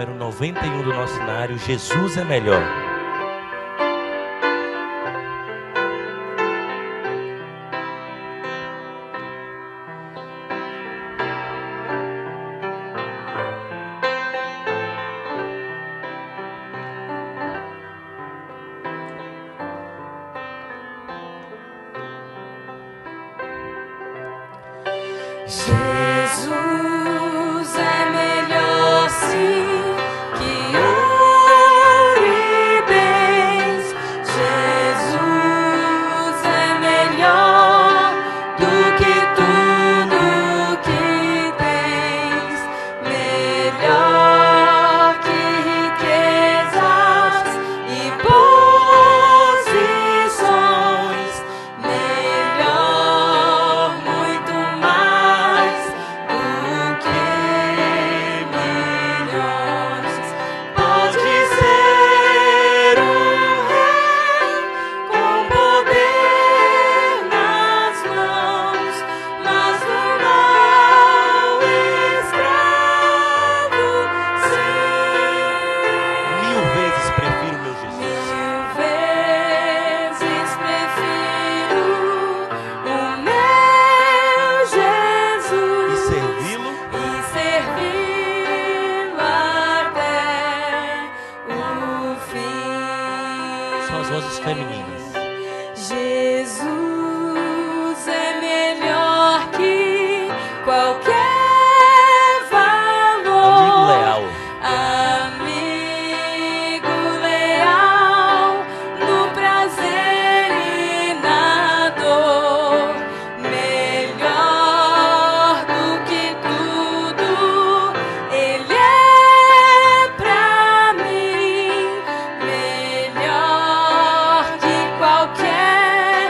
número 91 do nosso cenário, Jesus é Melhor. Jesus é melhor sim que ouro e bens. Jesus é melhor do que tudo que tens. Melhor que riquezas e posições. Melhor, muito mais do que milhões. Pode ser um rei com poder nas mãos, mas do mal escravo, sim. 1000 vezes prefiro meu Jesus. 1000 vezes prefiro o meu Jesus E servi-lo até o fim. são as vozes femininas. Jesus é melhor que qualquer Amigo valor. leal. Amigo leal no prazer e na dor. Melhor do que tudo, Ele é pra mim. Melhor que qualquer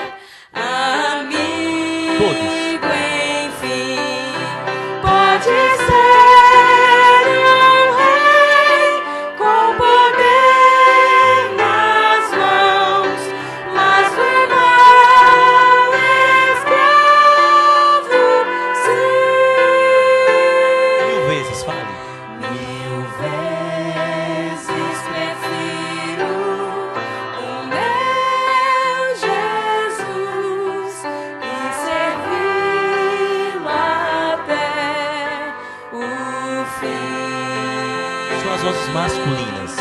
amigo. Todos. Enfim, pode ser um rei com poder nas mãos, mas do mal escravo, sim. 1000 vezes, fale. 1000 vezes prefiro o meu Jesus e servi-lo até o fim. São as vozes masculinas.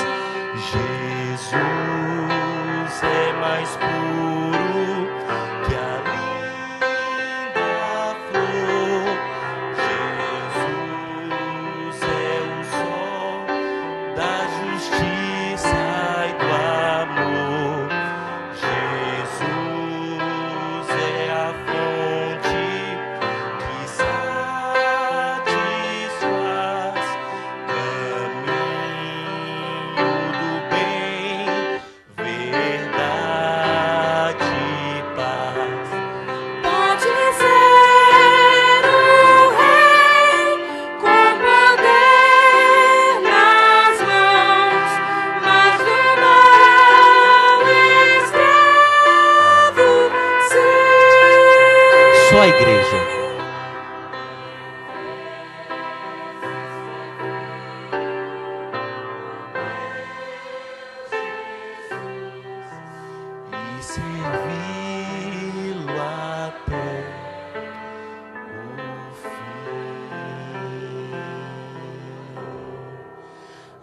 Jesus é mais puro que a linda flor. Jesus é o sol da justiça e do amor. Jesus é a fonte que satisfaz. Caminho do bem, verdade e paz. Pode ser um rei com poder nas mãos, mas do mal escravo, sim. Só a igreja. E servi-lo até o fim.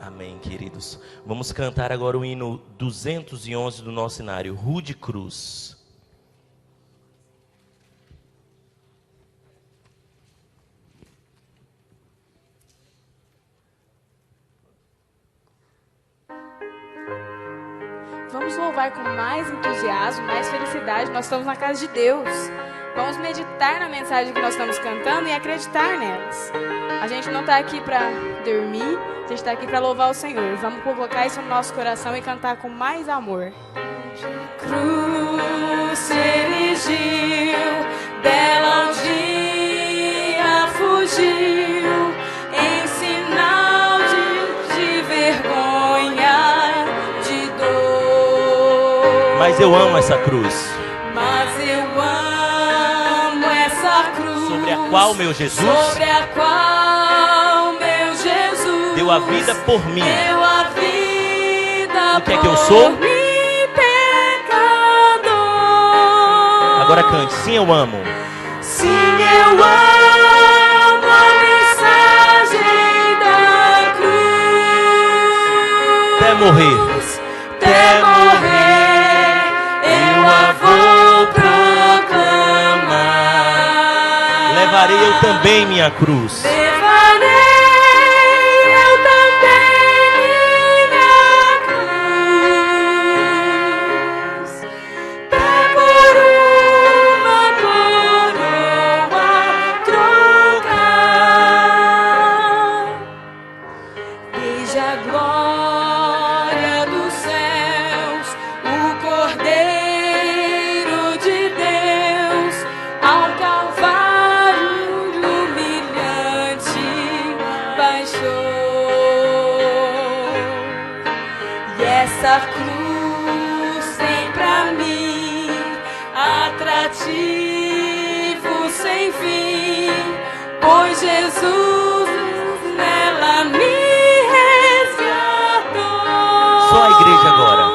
Amém, queridos. Vamos cantar agora o hino 211 do nosso cenário, Rude Cruz. Vamos louvar com mais entusiasmo, mais felicidade. Nós estamos na casa de Deus. Vamos meditar na mensagem que nós estamos cantando e acreditar nelas. A gente não está aqui para dormir, a gente está aqui para louvar o Senhor. Vamos colocar isso no nosso coração e cantar com mais amor. Cruz se erigiu, dela um dia fugiu, em sinal de vergonha, de dor. Mas eu amo essa cruz, Mas eu amo essa cruz, sobre a qual meu Jesus sobre a qual meu Jesus deu deu a vida por mim. Deu a vida O que é que eu sou? por mim, pecador. Agora cante. Sim, eu amo. Sim, eu amo a mensagem da cruz. Até morrer. Até morrer, eu a vou proclamar. Levarei eu também minha cruz. Levarei eu também minha cruz. Até por uma coroa trocar. Desde a glória dos céus, o Cordeiro de Deus, ao Calvário humilhante baixou. E essa cruz tem pra mim atrativo sem fim, pois Jesus nela me resgatou. Só a igreja agora.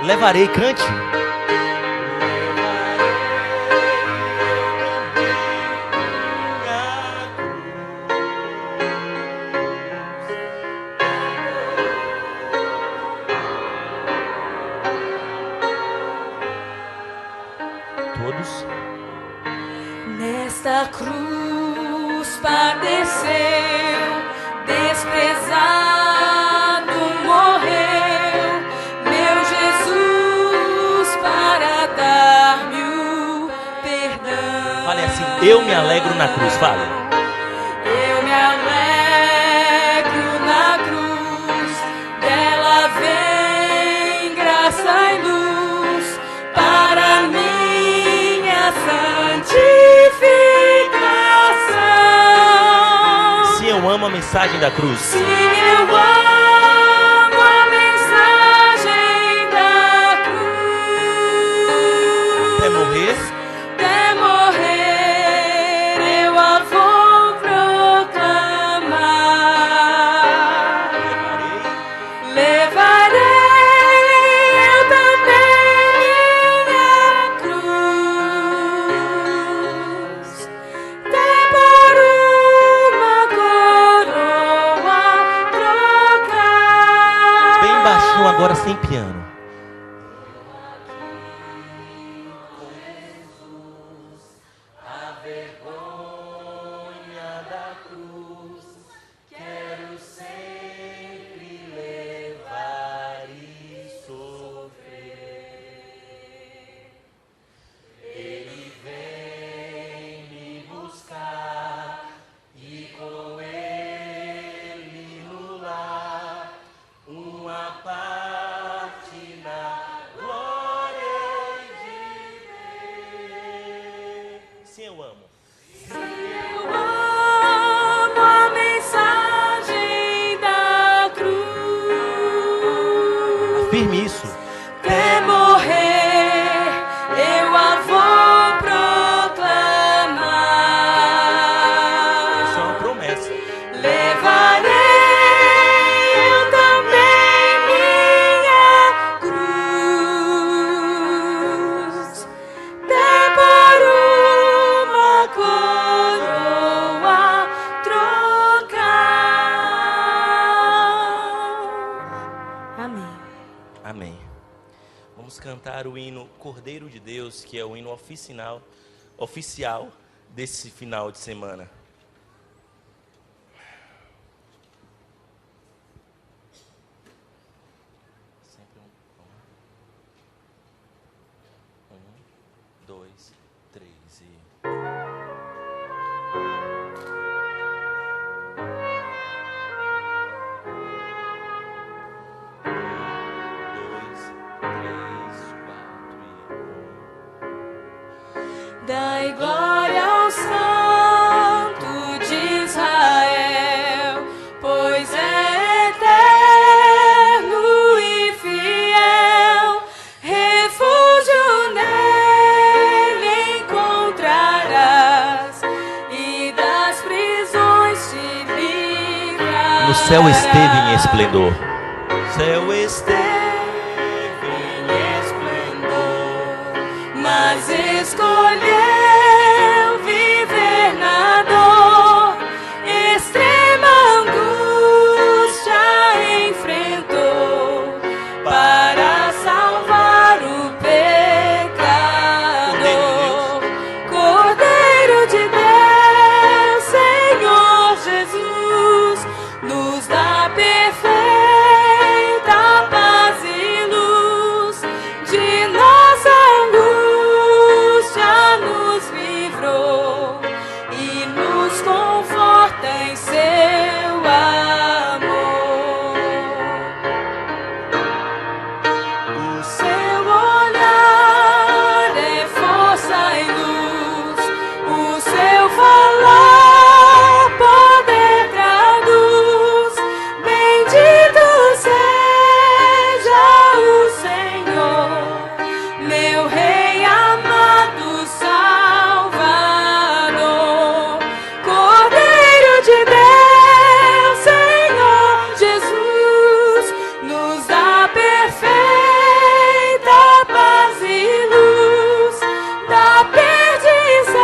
Levarei, cante. Todos. Nesta cruz padeceu, desprezado morreu, meu Jesus, para dar-me o perdão. Fale assim, eu me alegro na cruz. Fale. Eu me alegro na cruz, dela vem graça e luz para minha santificação. Se eu amo a mensagem da cruz. Se eu amo a mensagem da cruz, Até morrer. até morrer eu a vou proclamar. Levarei eu também minha cruz, até por uma coroa trocar. Bem baixinho agora, sem piano. Sim, eu amo. Eu amo a mensagem da cruz. Afirme isso. Até morrer eu a vou proclamar. Isso é uma promessa. Levarei eu também minha cruz, até por uma coroa trocar. Amém. Amém. Vamos cantar o hino Cordeiro de Deus, que é o hino oficial desse final de semana. Sempre um, dois, três e... Dai glória ao Santo de Israel, céu esteve em esplendor. O céu esteve em esplendor, mas escolheu viver na dor, extrema angústia enfrentou para salvar o pecador. Cordeiro de Deus, Senhor Jesus, nos dá perfeita paz e luz, de nossa angústia nos livrou e nos conforta em seu amor. O seu olhar é força e luz, o seu falar poder traduz. Bendito seja o Senhor, meu Rei amado Salvador. Cordeiro de Deus, Senhor Jesus, nos dá perfeita paz e luz, da perdição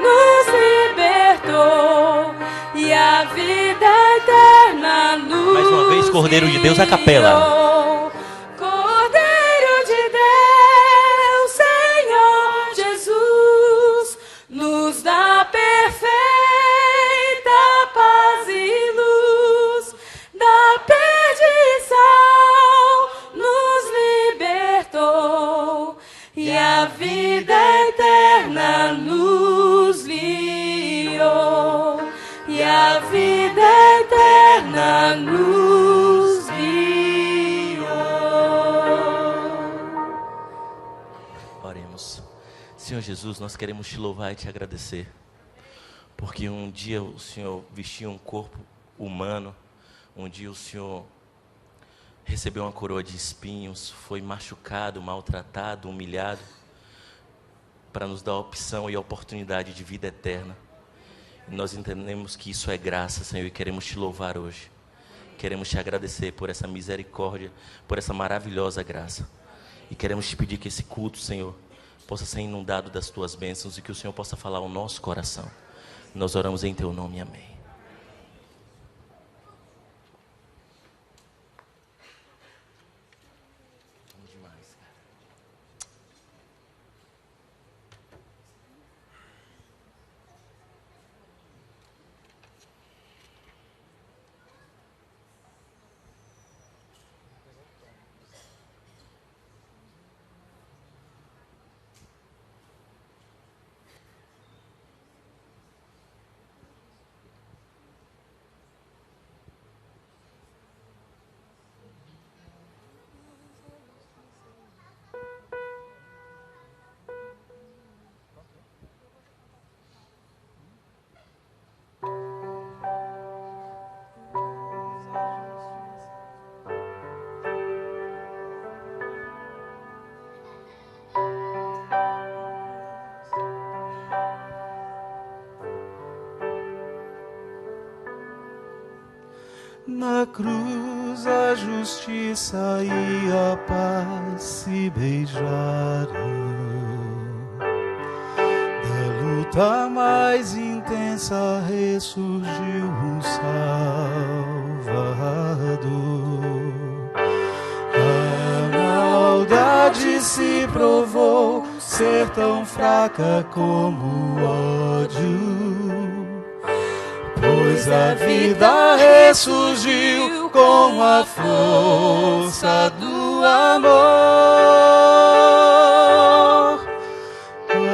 nos libertou e a vida eterna nos Mais uma vez, Cordeiro de Deus, a capela. guiou. Cordeiro de Deus, Senhor Jesus, nos dá perfeita paz e luz, da perdição nos libertou e a vida eterna nos guiou. E a vida eterna nos guiou. Oremos. Senhor Jesus, nós queremos te louvar e te agradecer, porque um dia o Senhor vestiu um corpo humano, um dia o Senhor recebeu uma coroa de espinhos, foi machucado, maltratado, humilhado, para nos dar a opção e a oportunidade de vida eterna. E nós entendemos que isso é graça, Senhor, e queremos te louvar hoje. Queremos te agradecer por essa misericórdia, por essa maravilhosa graça. E queremos te pedir que esse culto, Senhor, possa ser inundado das tuas bênçãos e que o Senhor possa falar ao nosso coração. Nós oramos em teu nome, amém. Bom demais, cara. Na cruz a justiça e a paz se beijaram. Da luta mais intensa ressurgiu um Salvador. A maldade se provou ser tão fraca como o ódio, pois a vida ressurgiu com a força do amor.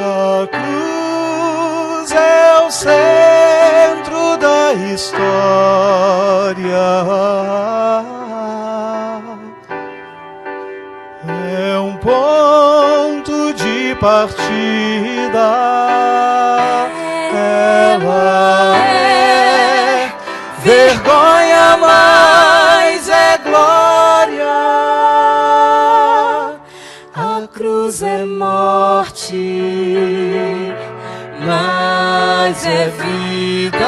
A cruz é o centro da história, é um ponto de partida. Ela é vergonha, mas é glória. A cruz é morte, mas é vida.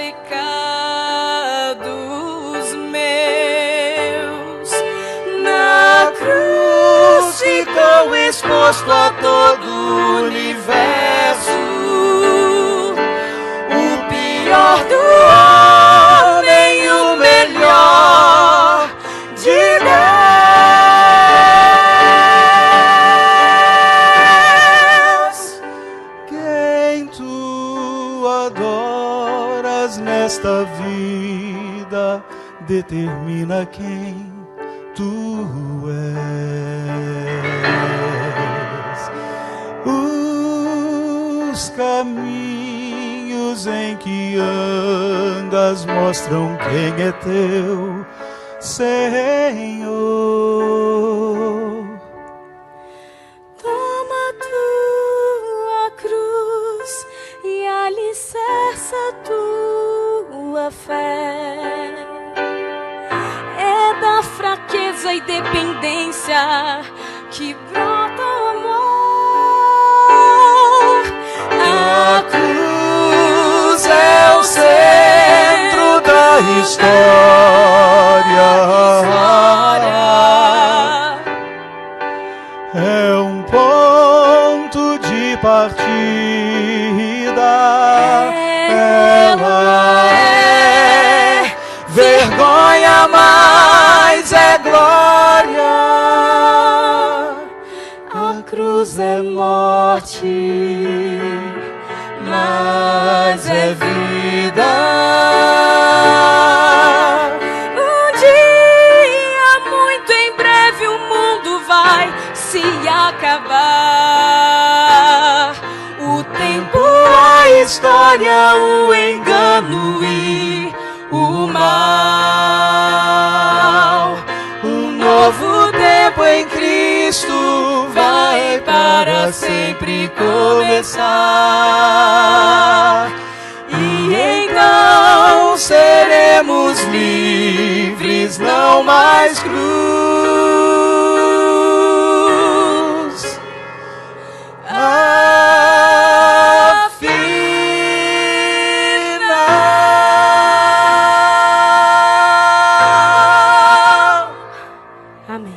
pecados meus. Na cruz ficou exposto a todo o universo, o pior do homem e o melhor de Deus. Quem tu adoras nesta vida determina quem tu és. Os caminhos em que andas mostram quem é teu Senhor. Toma tua cruz e alicerça tua fé. É da fraqueza e dependência que brota o amor. A cruz é o centro da história. É um ponto de partida. Ela é vergonha, mas é glória. A cruz é morte, mas é vida. Um dia, muito em breve, o mundo vai se acabar. O tempo, A história, o engano e o mal. Um novo tempo em Cristo vai para sempre começar. E então seremos livres, não mais cruz. amém.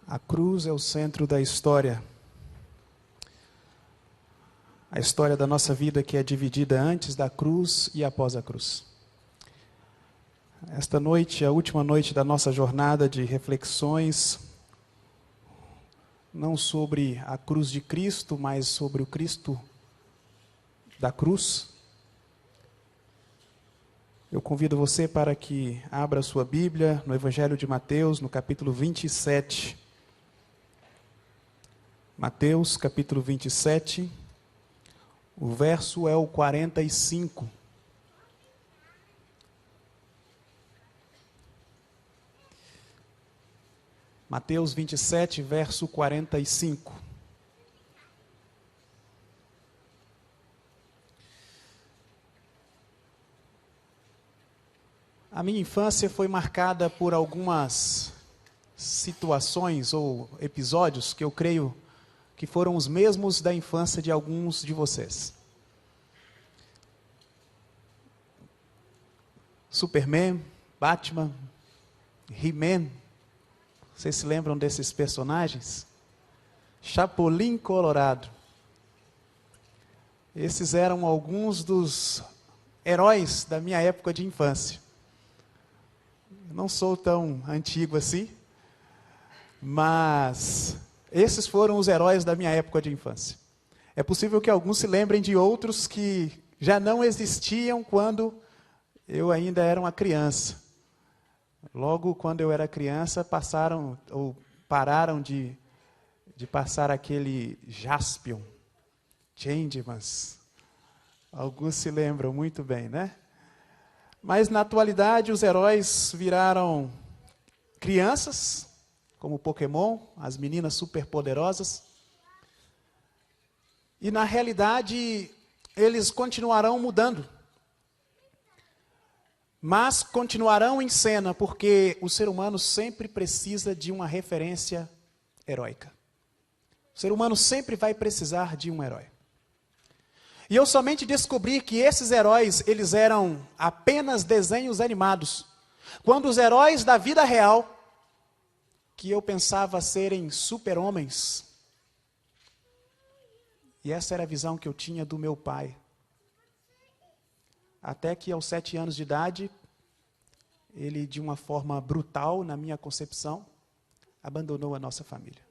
A cruz é o centro da história. A história da nossa vida que é dividida antes da cruz e após a cruz. Esta noite, a última noite da nossa jornada de reflexões, não sobre a cruz de Cristo, mas sobre o Cristo da cruz. Eu convido você para que abra sua Bíblia no Evangelho de Mateus, no capítulo 27. Mateus, capítulo 27, o verso é o 45. Mateus 27, verso 45. A minha infância foi marcada por algumas situações ou episódios que eu creio que foram os mesmos da infância de alguns de vocês. Superman, Batman, He-Man, vocês se lembram desses personagens? Chapolin Colorado. Esses eram alguns dos heróis da minha época de infância. Eu não sou tão antigo assim, mas esses foram os heróis da minha época de infância. É possível que alguns se lembrem de outros que já não existiam quando eu ainda era uma criança. Logo quando eu era criança, pararam de passar aquele Jaspion, Changemans. Alguns se lembram muito bem, né? Mas na atualidade os heróis viraram crianças, como Pokémon, as meninas superpoderosas. E na realidade, eles continuarão mudando. Mas continuarão em cena, porque o ser humano sempre precisa de uma referência heróica. O ser humano sempre vai precisar de um herói. E eu somente descobri que esses heróis, eles eram apenas desenhos animados, quando os heróis da vida real, que eu pensava serem super-homens, e essa era a visão que eu tinha do meu pai. Até que aos 7 anos de idade, ele, de uma forma brutal, na minha concepção, abandonou a nossa família.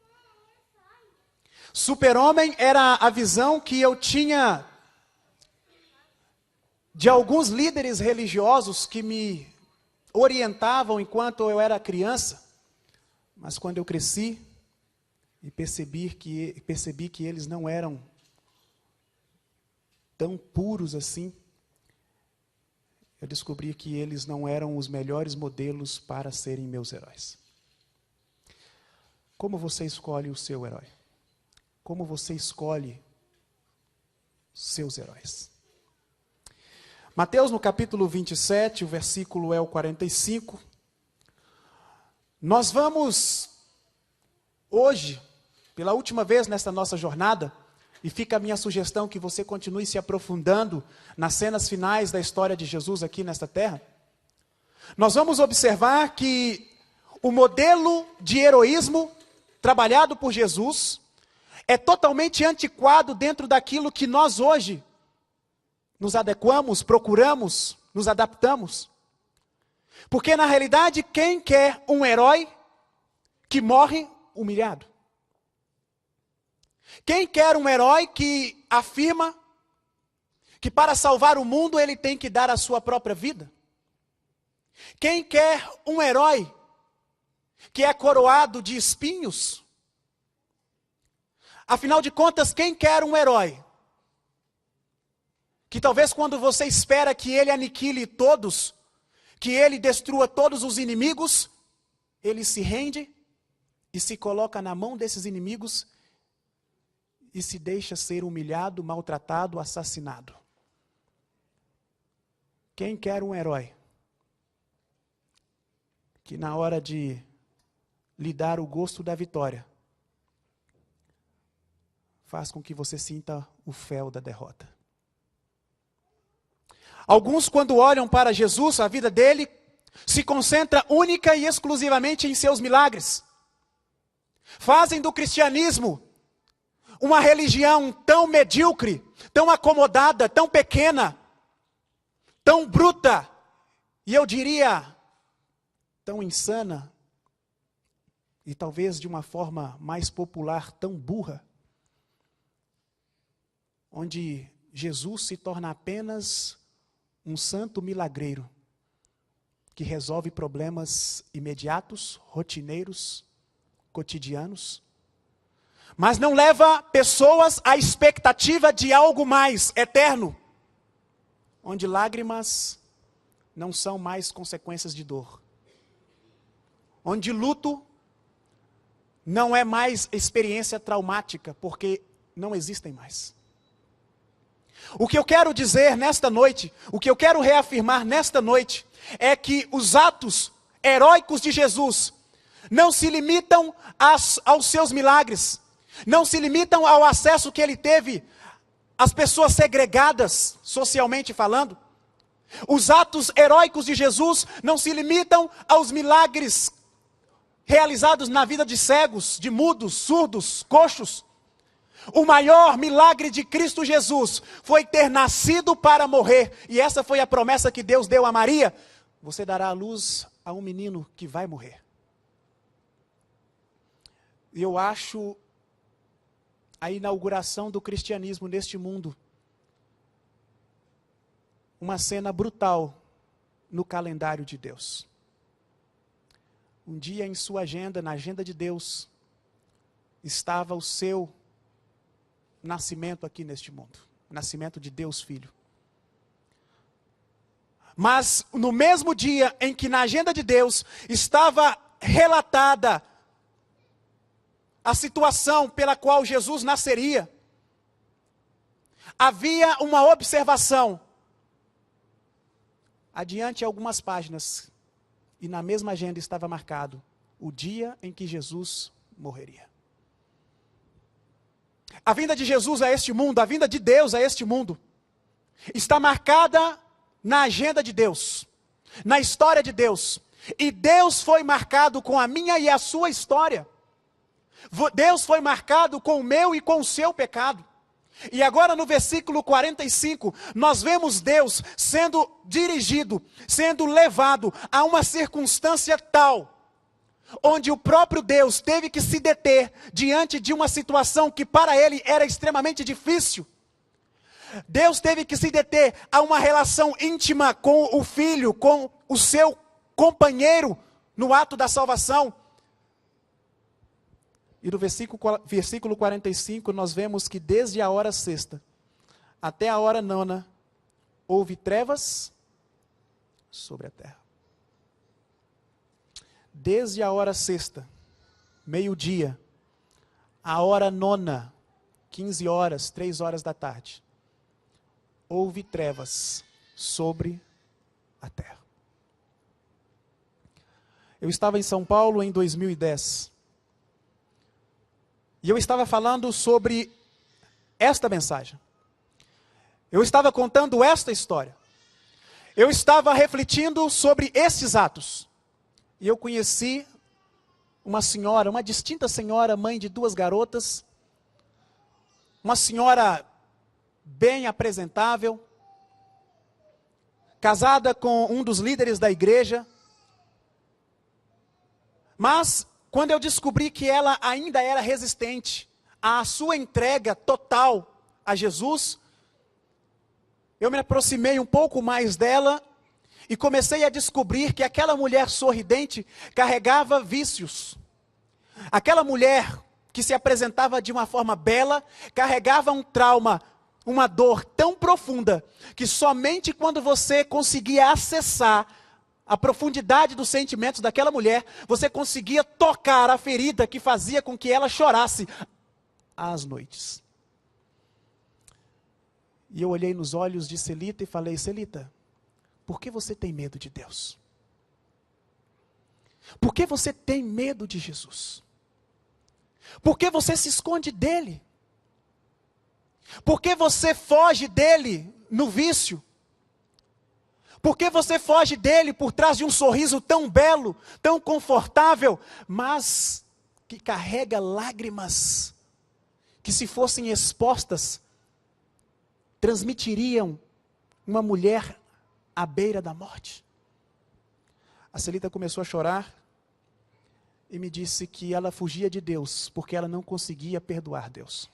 Super-homem era a visão que eu tinha de alguns líderes religiosos que me orientavam enquanto eu era criança, mas quando eu cresci e percebi que eles não eram tão puros assim, eu descobri que eles não eram os melhores modelos para serem meus heróis. Como você escolhe o seu herói? Como você escolhe seus heróis? Mateus, no capítulo 27, o versículo é o 45. Nós vamos, hoje, pela última vez nesta nossa jornada, e fica a minha sugestão que você continue se aprofundando nas cenas finais da história de Jesus aqui nesta terra. Nós vamos observar que o modelo de heroísmo trabalhado por Jesus é totalmente antiquado dentro daquilo que nós hoje nos adequamos, procuramos, nos adaptamos. Porque na realidade, quem quer um herói que morre humilhado? Quem quer um herói que afirma que para salvar o mundo ele tem que dar a sua própria vida? Quem quer um herói que é coroado de espinhos? Afinal de contas, quem quer um herói que talvez quando você espera que ele aniquile todos, que ele destrua todos os inimigos, ele se rende e se coloca na mão desses inimigos e se deixa ser humilhado, maltratado, assassinado? Quem quer um herói que na hora de lhe dar o gosto da vitória, faz com que você sinta o fel da derrota? Alguns, quando olham para Jesus, a vida dele se concentra única e exclusivamente em seus milagres. Fazem do cristianismo uma religião tão medíocre, tão acomodada, tão pequena, tão bruta, e eu diria, tão insana, e talvez de uma forma mais popular, tão burra, onde Jesus se torna apenas um santo milagreiro, que resolve problemas imediatos, rotineiros, cotidianos, mas não leva pessoas à expectativa de algo mais eterno, onde lágrimas não são mais consequências de dor, onde luto não é mais experiência traumática, porque não existem mais. O que eu quero dizer nesta noite, o que eu quero reafirmar nesta noite, é que os atos heróicos de Jesus não se limitam aos seus milagres, não se limitam ao acesso que ele teve às pessoas segregadas, socialmente falando. Os atos heróicos de Jesus não se limitam aos milagres realizados na vida de cegos, de mudos, surdos, coxos. O maior milagre de Cristo Jesus foi ter nascido para morrer. E essa foi a promessa que Deus deu a Maria. Você dará à luz a um menino que vai morrer. E eu acho a inauguração do cristianismo neste mundo uma cena brutal no calendário de Deus. Um dia em sua agenda, na agenda de Deus, estava o seu nascimento aqui neste mundo. O nascimento de Deus Filho. Mas no mesmo dia em que na agenda de Deus estava relatada a situação pela qual Jesus nasceria, havia uma observação. Adiante algumas páginas, e na mesma agenda estava marcado o dia em que Jesus morreria. A vinda de Jesus a este mundo, a vinda de Deus a este mundo, está marcada na agenda de Deus, na história de Deus. E Deus foi marcado com a minha e a sua história. Deus foi marcado com o meu e com o seu pecado. E agora no versículo 45, nós vemos Deus sendo dirigido, sendo levado a uma circunstância tal, onde o próprio Deus teve que se deter diante de uma situação que para ele era extremamente difícil. Deus teve que se deter a uma relação íntima com o Filho, com o seu companheiro no ato da salvação. E no versículo 45 nós vemos que desde a hora sexta até a hora nona houve trevas sobre a terra. Desde a hora sexta, meio-dia, a hora nona, 15 horas, 3 horas da tarde, houve trevas sobre a terra. Eu estava em São Paulo em 2010. E eu estava falando sobre esta mensagem. Eu estava contando esta história. Eu estava refletindo sobre estes atos. E eu conheci uma senhora, uma distinta senhora, mãe de 2 garotas. Uma senhora bem apresentável. Casada com um dos líderes da igreja. Mas quando eu descobri que ela ainda era resistente à sua entrega total a Jesus, eu me aproximei um pouco mais dela e comecei a descobrir que aquela mulher sorridente carregava vícios. Aquela mulher que se apresentava de uma forma bela, carregava um trauma, uma dor tão profunda, que somente quando você conseguia acessar a profundidade dos sentimentos daquela mulher, você conseguia tocar a ferida que fazia com que ela chorasse às noites. E eu olhei nos olhos de Celita e falei: Celita, por que você tem medo de Deus? Por que você tem medo de Jesus? Por que você se esconde dele? Por que você foge dele no vício? Por que você foge dele por trás de um sorriso tão belo, tão confortável, mas que carrega lágrimas, que se fossem expostas, transmitiriam uma mulher à beira da morte? A Celita começou a chorar e me disse que ela fugia de Deus porque ela não conseguia perdoar Deus.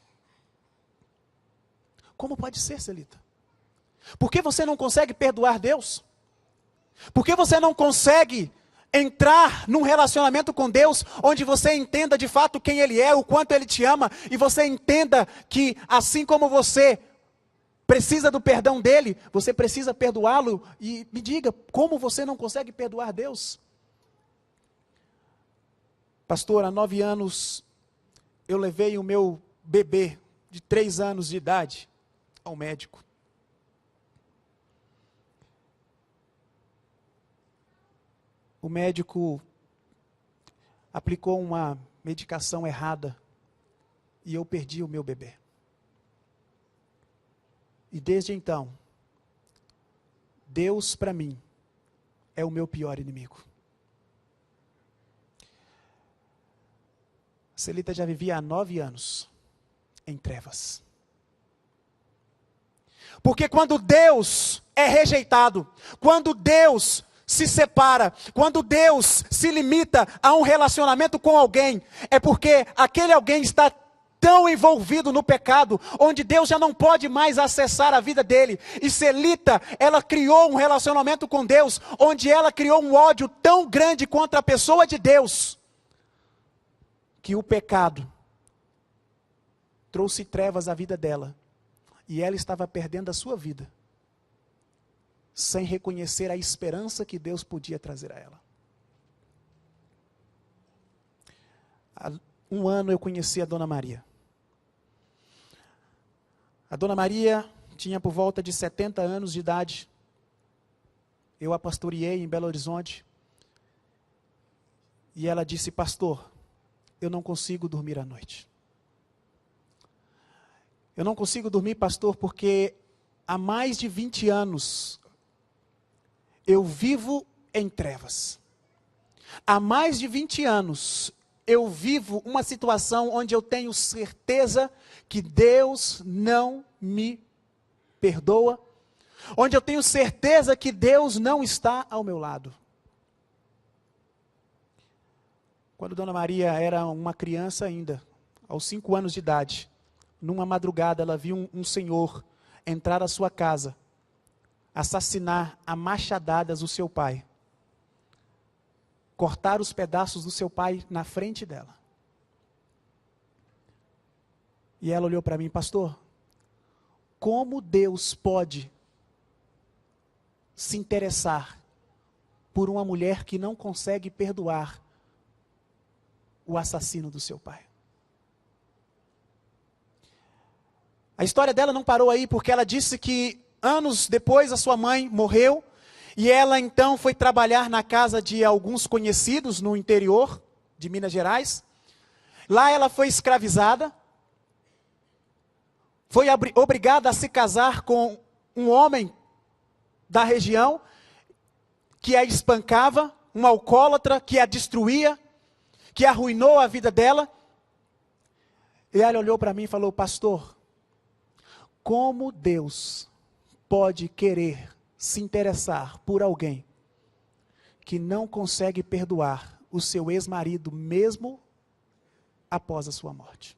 Como pode ser, Celita? Por que você não consegue perdoar Deus? Por que você não consegue entrar num relacionamento com Deus, onde você entenda de fato quem Ele é, o quanto Ele te ama, e você entenda que assim como você precisa do perdão dEle, você precisa perdoá-lo? E me diga, como você não consegue perdoar Deus? Pastor, há 9 anos, eu levei o meu bebê de 3 anos de idade ao médico. O médico aplicou uma medicação errada e eu perdi o meu bebê. E desde então, Deus para mim é o meu pior inimigo. Celita já vivia há 9 anos em trevas. Porque quando Deus é rejeitado, quando Deus se separa, quando Deus se limita a um relacionamento com alguém, é porque aquele alguém está tão envolvido no pecado, onde Deus já não pode mais acessar a vida dele. E Celita, ela criou um relacionamento com Deus, onde ela criou um ódio tão grande contra a pessoa de Deus, que o pecado trouxe trevas à vida dela, e ela estava perdendo a sua vida, sem reconhecer a esperança que Deus podia trazer a ela. Há 1 ano eu conheci a Dona Maria. A Dona Maria tinha por volta de 70 anos de idade. Eu a pastoreei em Belo Horizonte. E ela disse: pastor, eu não consigo dormir à noite. Eu não consigo dormir, pastor, porque há mais de 20 anos eu vivo em trevas. Há mais de 20 anos eu vivo uma situação onde eu tenho certeza que Deus não me perdoa, onde eu tenho certeza que Deus não está ao meu lado. Quando Dona Maria era uma criança ainda, aos 5 anos de idade, numa madrugada ela viu um senhor entrar à sua casa, assassinar a machadadas o seu pai, cortar os pedaços do seu pai na frente dela. E ela olhou para mim: pastor, como Deus pode se interessar por uma mulher que não consegue perdoar o assassino do seu pai? A história dela não parou aí, porque ela disse que anos depois a sua mãe morreu, e ela então foi trabalhar na casa de alguns conhecidos no interior de Minas Gerais. Lá ela foi escravizada, foi obrigada a se casar com um homem da região, que a espancava, um alcoólatra, que a destruía, que arruinou a vida dela. E ela olhou para mim e falou: pastor, como Deus pode querer se interessar por alguém que não consegue perdoar o seu ex-marido mesmo após a sua morte?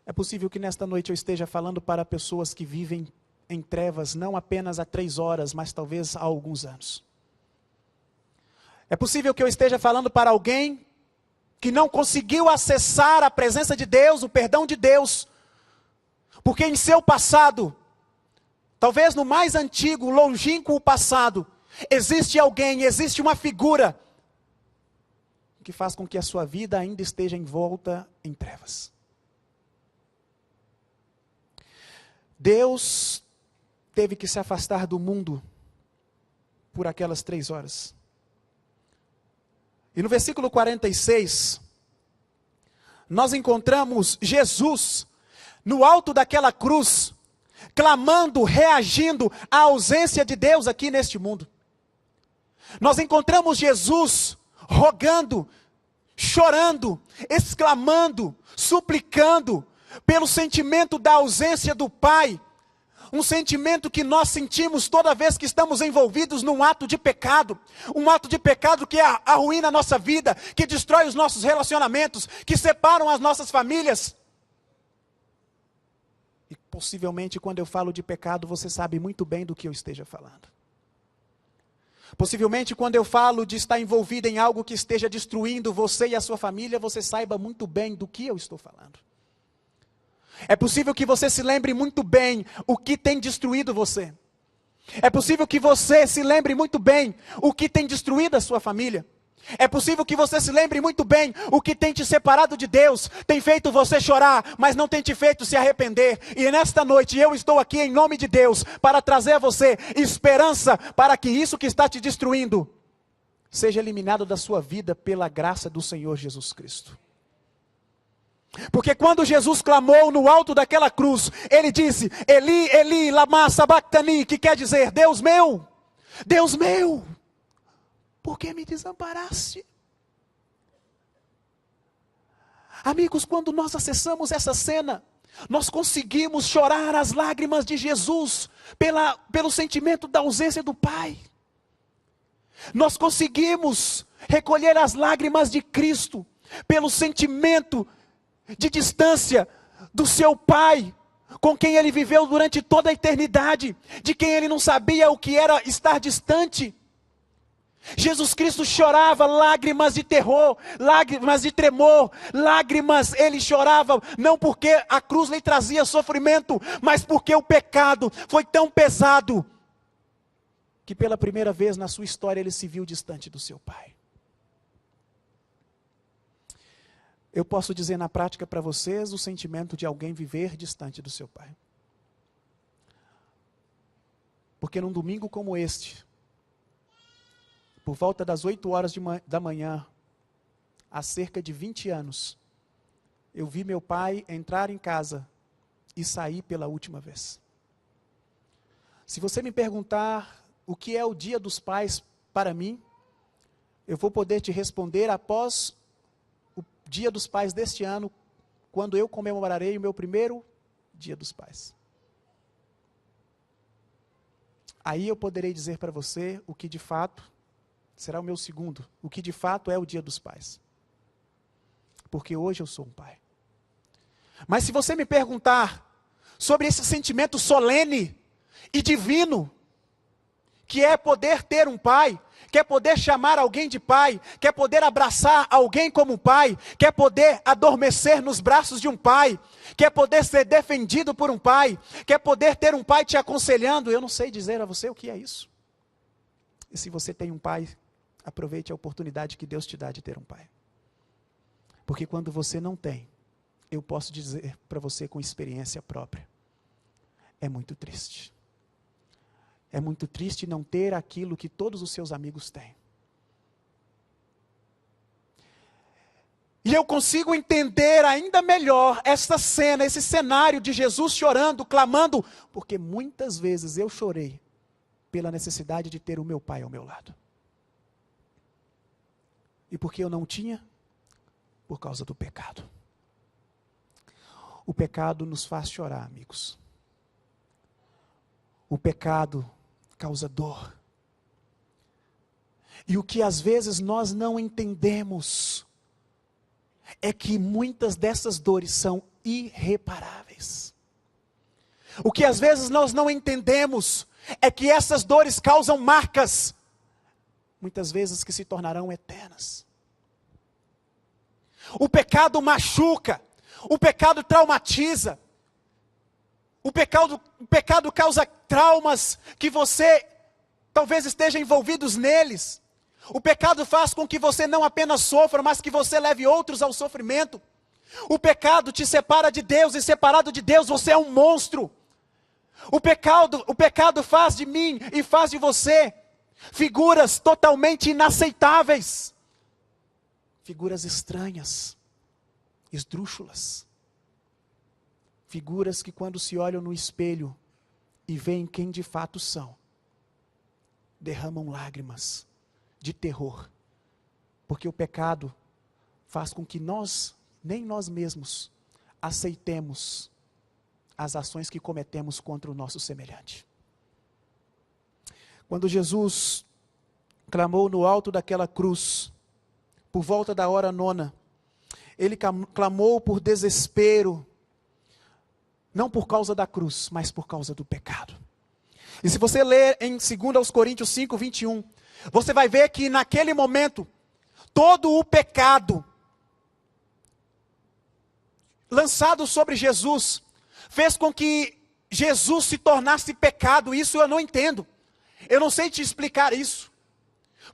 É possível que nesta noite eu esteja falando para pessoas que vivem em trevas não apenas há 3 horas, mas talvez há alguns anos. É possível que eu esteja falando para alguém que não conseguiu acessar a presença de Deus, o perdão de Deus, porque em seu passado, talvez no mais antigo, longínquo passado, existe alguém, existe uma figura que faz com que a sua vida ainda esteja envolta em trevas. Deus teve que se afastar do mundo por aquelas 3 horas. E no versículo 46, nós encontramos Jesus no alto daquela cruz, clamando, reagindo à ausência de Deus aqui neste mundo. Nós encontramos Jesus rogando, chorando, exclamando, suplicando pelo sentimento da ausência do Pai. Um sentimento que nós sentimos toda vez que estamos envolvidos num ato de pecado. Um ato de pecado que arruína a nossa vida, que destrói os nossos relacionamentos, que separam as nossas famílias. E possivelmente quando eu falo de pecado, você sabe muito bem do que eu esteja falando. Possivelmente quando eu falo de estar envolvido em algo que esteja destruindo você e a sua família, você saiba muito bem do que eu estou falando. É possível que você se lembre muito bem o que tem destruído você. É possível que você se lembre muito bem o que tem destruído a sua família. É possível que você se lembre muito bem o que tem te separado de Deus, tem feito você chorar, mas não tem te feito se arrepender. E nesta noite eu estou aqui em nome de Deus para trazer a você esperança para que isso que está te destruindo seja eliminado da sua vida pela graça do Senhor Jesus Cristo. Porque quando Jesus clamou no alto daquela cruz, ele disse: Eli, Eli, lama sabachthani, que quer dizer: Deus meu, por que me desamparaste? Amigos, quando nós acessamos essa cena, nós conseguimos chorar as lágrimas de Jesus pelo sentimento da ausência do Pai. Nós conseguimos recolher as lágrimas de Cristo pelo sentimento de distância do seu Pai, com quem ele viveu durante toda a eternidade, de quem ele não sabia o que era estar distante. Jesus Cristo chorava lágrimas de terror, lágrimas de tremor, lágrimas, ele chorava não porque a cruz lhe trazia sofrimento, mas porque o pecado foi tão pesado, que pela primeira vez na sua história ele se viu distante do seu Pai. eu posso dizer na prática para vocês o sentimento de alguém viver distante do seu pai. Porque num domingo como este, por volta das 8 horas da manhã, há cerca de 20 anos, eu vi meu pai entrar em casa e sair pela última vez. Se você me perguntar o que é o Dia dos Pais para mim, eu vou poder te responder após o Dia dos Pais deste ano, quando eu comemorarei o meu primeiro Dia dos Pais. Aí eu poderei dizer para você o que de fato será o meu segundo, o que de fato é o Dia dos Pais. Porque hoje eu sou um pai. Mas se você me perguntar sobre esse sentimento solene e divino, que é poder ter um pai, que é poder chamar alguém de pai, que é poder abraçar alguém como pai, que é poder adormecer nos braços de um pai, que é poder ser defendido por um pai, que é poder ter um pai te aconselhando, eu não sei dizer a você o que é isso. E se você tem um pai, aproveite a oportunidade que Deus te dá de ter um pai. Porque quando você não tem, eu posso dizer para você com experiência própria, é muito triste. É muito triste não ter aquilo que todos os seus amigos têm. E eu consigo entender ainda melhor esta cena, esse cenário de Jesus chorando, clamando, porque muitas vezes eu chorei pela necessidade de ter o meu pai ao meu lado. E porque eu não tinha? Por causa do pecado. O pecado nos faz chorar, amigos. O pecado causa dor. E o que às vezes nós não entendemos é que muitas dessas dores são irreparáveis. O que às vezes nós não entendemos é que essas dores causam marcas, muitas vezes que se tornarão eternas. O pecado machuca, o pecado traumatiza, o pecado causa traumas que você talvez esteja envolvidos neles. O pecado faz com que você não apenas sofra, mas que você leve outros ao sofrimento. O pecado te separa de Deus, e separado de Deus você é um monstro. O pecado faz de mim e faz de você figuras totalmente inaceitáveis. Figuras estranhas, esdrúxulas. Figuras que quando se olham no espelho e veem quem de fato são, derramam lágrimas de terror. Porque o pecado faz com que nem nós mesmos, aceitemos as ações que cometemos contra o nosso semelhante. Quando Jesus clamou no alto daquela cruz, por volta da hora 9, ele clamou por desespero, não por causa da cruz, mas por causa do pecado. E se você ler em 2 Coríntios 5, 21, você vai ver que naquele momento, todo o pecado lançado sobre Jesus, fez com que Jesus se tornasse pecado. Isso eu não entendo. Eu não sei te explicar isso.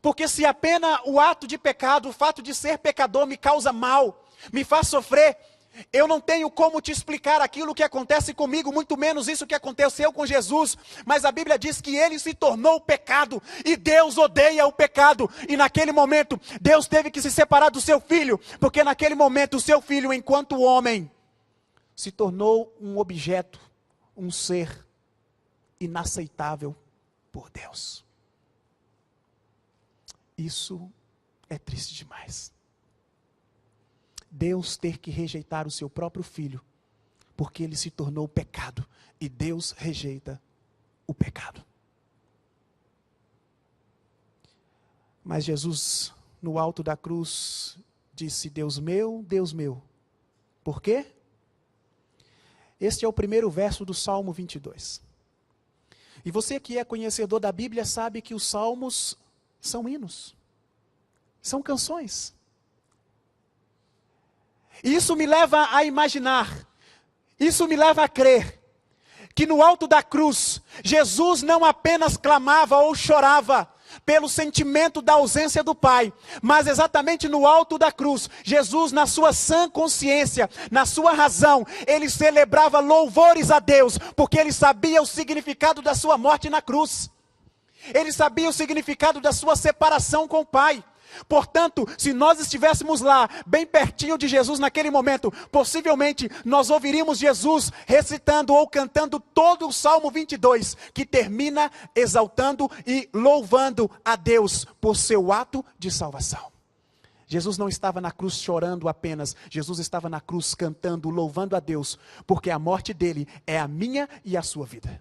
Porque se apenas o ato de pecado, o fato de ser pecador me causa mal, me faz sofrer, eu não tenho como te explicar aquilo que acontece comigo, muito menos isso que aconteceu com Jesus. Mas a Bíblia diz que ele se tornou pecado, e Deus odeia o pecado. E naquele momento, Deus teve que se separar do seu filho, porque naquele momento o seu filho, enquanto homem, se tornou um objeto, um ser inaceitável por Deus. Isso é triste demais. Deus ter que rejeitar o seu próprio filho, porque ele se tornou pecado, e Deus rejeita o pecado. Mas Jesus, no alto da cruz, disse: Deus meu, por quê? Este é o primeiro verso do Salmo 22. E você que é conhecedor da Bíblia sabe que os salmos são hinos, são canções. E isso me leva a imaginar, isso me leva a crer, que no alto da cruz, Jesus não apenas clamava ou chorava, pelo sentimento da ausência do Pai, mas exatamente no alto da cruz, Jesus, na sua sã consciência, na sua razão, ele celebrava louvores a Deus, porque ele sabia o significado da sua morte na cruz. Ele sabia o significado da sua separação com o Pai. Portanto, se nós estivéssemos lá, bem pertinho de Jesus naquele momento, possivelmente nós ouviríamos Jesus recitando ou cantando todo o Salmo 22, que termina exaltando e louvando a Deus por seu ato de salvação. Jesus não estava na cruz chorando apenas, Jesus estava na cruz cantando, louvando a Deus, porque a morte dele é a minha e a sua vida.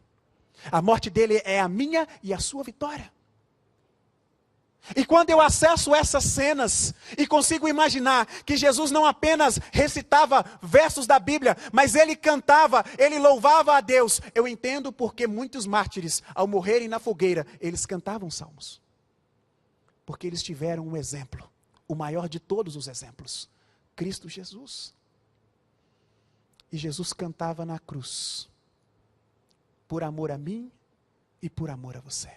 A morte dele é a minha e a sua vitória. E quando eu acesso essas cenas e consigo imaginar que Jesus não apenas recitava versos da Bíblia, mas ele cantava, ele louvava a Deus, eu entendo porque muitos mártires, ao morrerem na fogueira, eles cantavam salmos. Porque eles tiveram um exemplo, o maior de todos os exemplos, Cristo Jesus. E Jesus cantava na cruz, por amor a mim e por amor a você.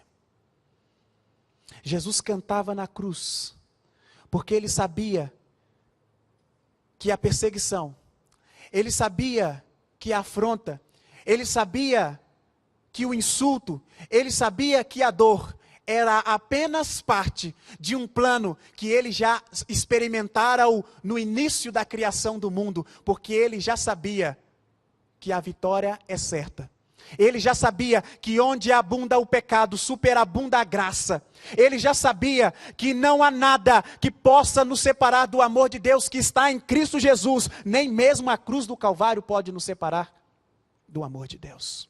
Jesus cantava na cruz, porque ele sabia que a perseguição, ele sabia que a afronta, ele sabia que o insulto, ele sabia que a dor era apenas parte de um plano que ele já experimentara no início da criação do mundo, porque ele já sabia que a vitória é certa. Ele já sabia que onde abunda o pecado, superabunda a graça. Ele já sabia que não há nada que possa nos separar do amor de Deus que está em Cristo Jesus. Nem mesmo a cruz do Calvário pode nos separar do amor de Deus.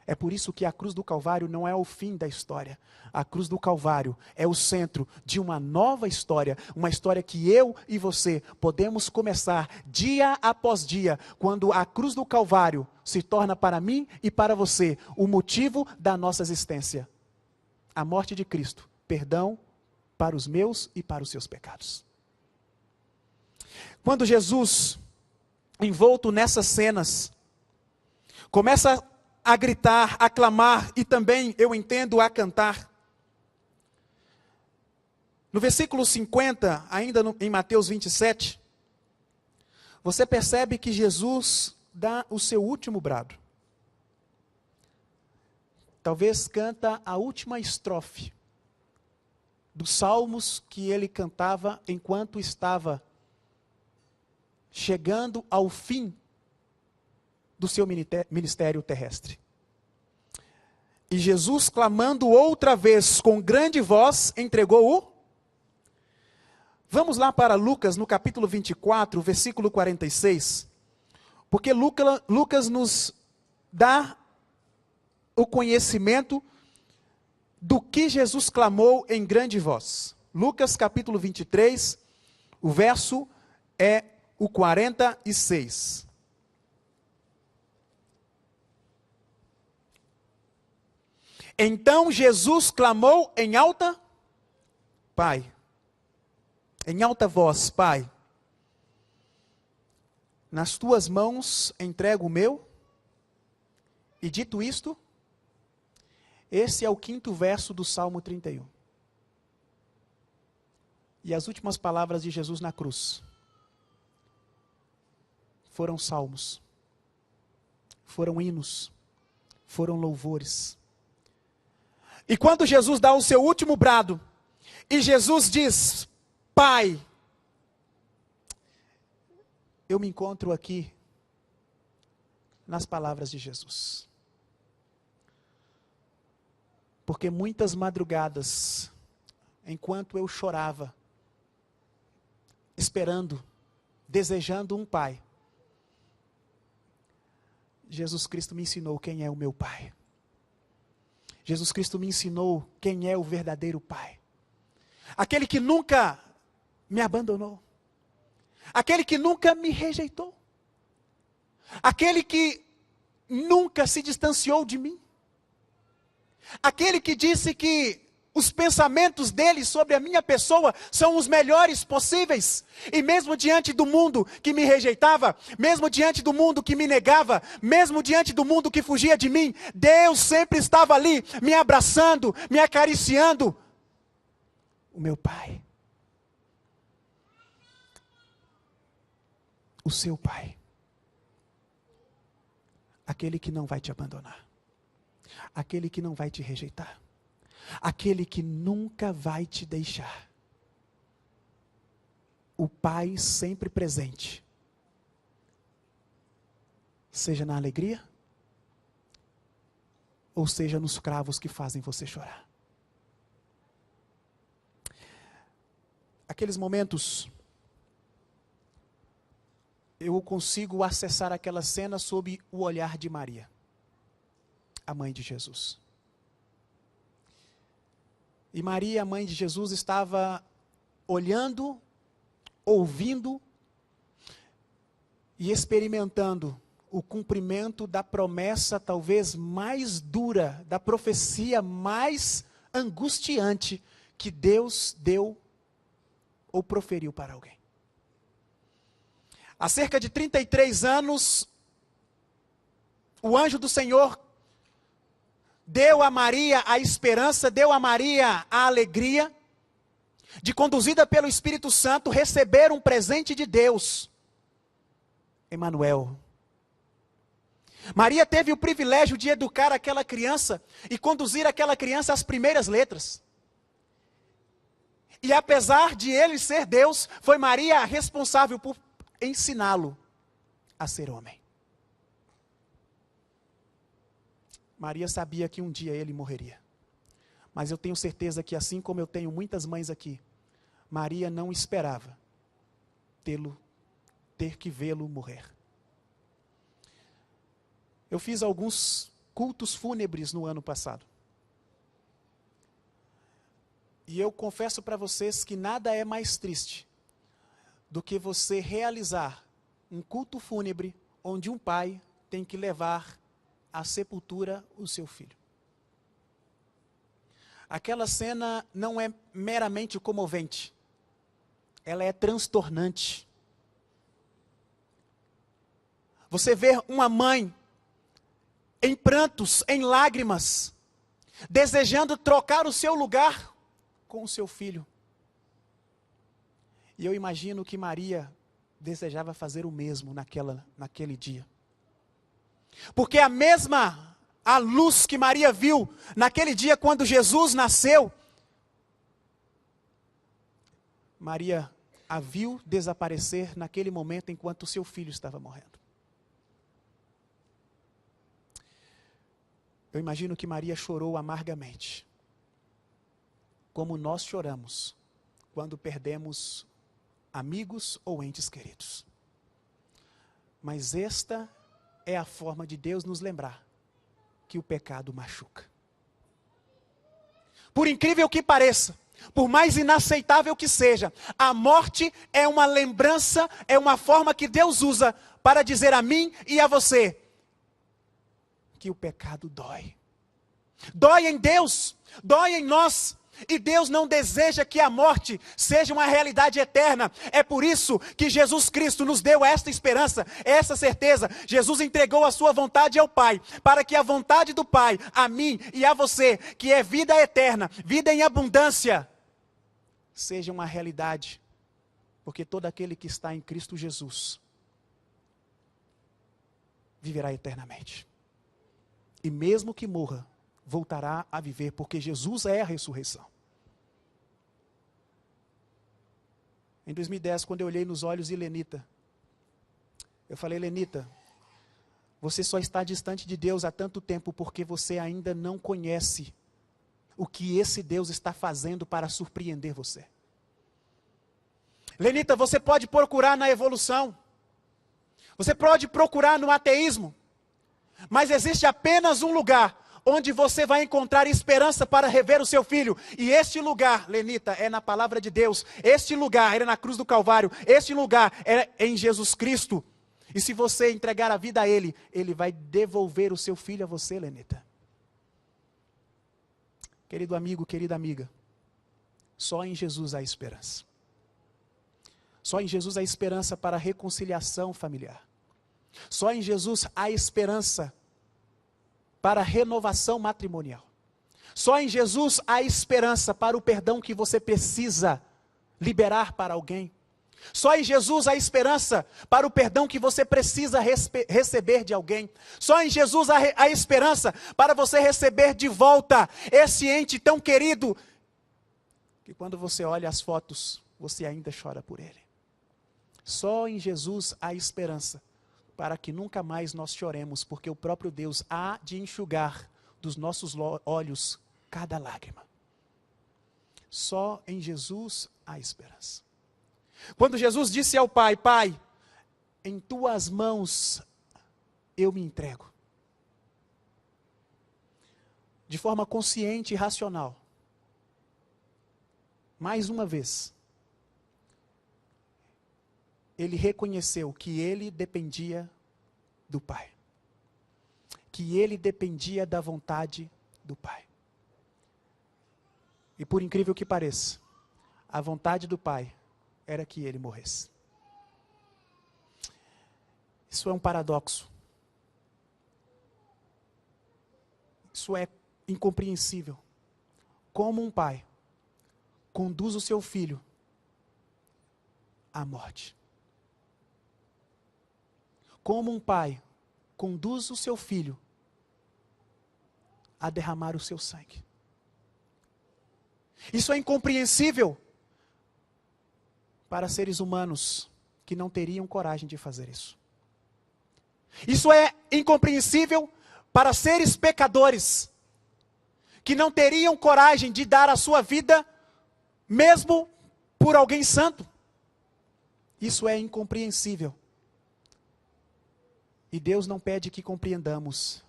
É por isso que a cruz do Calvário não é o fim da história. A cruz do Calvário é o centro de uma nova história. Uma história que eu e você podemos começar dia após dia. Quando a cruz do Calvário se torna para mim e para você o motivo da nossa existência. A morte de Cristo. Perdão para os meus e para os seus pecados. Quando Jesus, envolto nessas cenas, começa a gritar, a clamar e também, eu entendo, a cantar. No versículo 50, ainda em Mateus 27, você percebe que Jesus dá o seu último brado. Talvez canta a última estrofe dos salmos que ele cantava enquanto estava chegando ao fim do seu ministério terrestre. E Jesus, clamando outra vez com grande voz, entregou o... Vamos lá para Lucas, no capítulo 24, versículo 46. Porque Lucas nos dá o conhecimento do que Jesus clamou em grande voz. Lucas, capítulo 23, o verso é o 46. Então Jesus clamou em alta, Pai, em alta voz, Pai, nas tuas mãos entrego o meu, e dito isto, esse é o 5º verso do Salmo 31. E as últimas palavras de Jesus na cruz foram salmos, foram hinos, foram louvores. E quando Jesus dá o seu último brado, e Jesus diz, Pai, eu me encontro aqui nas palavras de Jesus. Porque muitas madrugadas, enquanto eu chorava, esperando, desejando um pai, Jesus Cristo me ensinou quem é o meu Pai. Jesus Cristo me ensinou quem é o verdadeiro Pai. Aquele que nunca me abandonou. Aquele que nunca me rejeitou. Aquele que nunca se distanciou de mim. Aquele que disse que Os pensamentos dele sobre a minha pessoa são os melhores possíveis. E mesmo diante do mundo que me rejeitava, mesmo diante do mundo que me negava, mesmo diante do mundo que fugia de mim, Deus sempre estava ali, me abraçando, me acariciando. O meu Pai. O seu Pai. Aquele que não vai te abandonar. Aquele que não vai te rejeitar. Aquele que nunca vai te deixar. O Pai sempre presente. Seja na alegria, ou seja nos cravos que fazem você chorar. Aqueles momentos, eu consigo acessar aquela cena sob o olhar de Maria, a mãe de Jesus. E Maria, a mãe de Jesus, estava olhando, ouvindo e experimentando o cumprimento da promessa talvez mais dura, da profecia mais angustiante que Deus deu ou proferiu para alguém. Há cerca de 33 anos, o anjo do Senhor deu a Maria a esperança, deu a Maria a alegria de, conduzida pelo Espírito Santo, receber um presente de Deus, Emanuel. Maria teve o privilégio de educar aquela criança e conduzir aquela criança às primeiras letras. E apesar de ele ser Deus, foi Maria a responsável por ensiná-lo a ser homem. Maria sabia que um dia ele morreria. Mas eu tenho certeza que, assim como eu tenho muitas mães aqui, Maria não esperava ter que vê-lo morrer. Eu fiz alguns cultos fúnebres no ano passado. E eu confesso para vocês que nada é mais triste do que você realizar um culto fúnebre onde um pai tem que levar à sepultura o seu filho. Aquela cena não é meramente comovente, ela é transtornante. Você vê uma mãe em prantos, em lágrimas, desejando trocar o seu lugar com o seu filho. E eu imagino que Maria desejava fazer o mesmo naquele dia. Porque a luz que Maria viu naquele dia quando Jesus nasceu, Maria a viu desaparecer naquele momento enquanto seu filho estava morrendo. Eu imagino que Maria chorou amargamente, como nós choramos quando perdemos amigos ou entes queridos. Mas esta é a forma de Deus nos lembrar que o pecado machuca. Por incrível que pareça, por mais inaceitável que seja, a morte é uma lembrança, é uma forma que Deus usa para dizer a mim e a você que o pecado dói. Dói em Deus, dói em nós. E Deus não deseja que a morte seja uma realidade eterna. É por isso que Jesus Cristo nos deu esta esperança, essa certeza. Jesus entregou a sua vontade ao Pai, para que a vontade do Pai, a mim e a você, que é vida eterna, vida em abundância, seja uma realidade. Porque todo aquele que está em Cristo Jesus viverá eternamente. E mesmo que morra, voltará a viver, porque Jesus é a ressurreição. Em 2010, quando eu olhei nos olhos de Lenita, eu falei: Lenita, você só está distante de Deus há tanto tempo porque você ainda não conhece o que esse Deus está fazendo para surpreender você. Lenita, você pode procurar na evolução, você pode procurar no ateísmo, mas existe apenas um lugar onde você vai encontrar esperança para rever o seu filho. E este lugar, Lenita, é na palavra de Deus. Este lugar era na cruz do Calvário. Este lugar é em Jesus Cristo. E se você entregar a vida a Ele, Ele vai devolver o seu filho a você, Lenita. Querido amigo, querida amiga, só em Jesus há esperança. Só em Jesus há esperança para a reconciliação familiar. Só em Jesus há esperança para a renovação matrimonial. Só em Jesus há esperança para o perdão que você precisa liberar para alguém. Só em Jesus há esperança para o perdão que você precisa receber de alguém. Só em Jesus há esperança para você receber de volta esse ente tão querido, que quando você olha as fotos, você ainda chora por ele. Só em Jesus há esperança para que nunca mais nós choremos, porque o próprio Deus há de enxugar dos nossos olhos cada lágrima. Só em Jesus há esperança. Quando Jesus disse ao Pai: Pai, em tuas mãos eu me entrego. De forma consciente e racional. Mais uma vez, ele reconheceu que ele dependia do Pai. Que ele dependia da vontade do Pai. E por incrível que pareça, a vontade do Pai era que ele morresse. Isso é um paradoxo. Isso é incompreensível. Como um pai conduz o seu filho à morte. Como um pai conduz o seu filho a derramar o seu sangue. Isso é incompreensível para seres humanos que não teriam coragem de fazer isso. Isso é incompreensível para seres pecadores que não teriam coragem de dar a sua vida mesmo por alguém santo. Isso é incompreensível. E Deus não pede que compreendamos,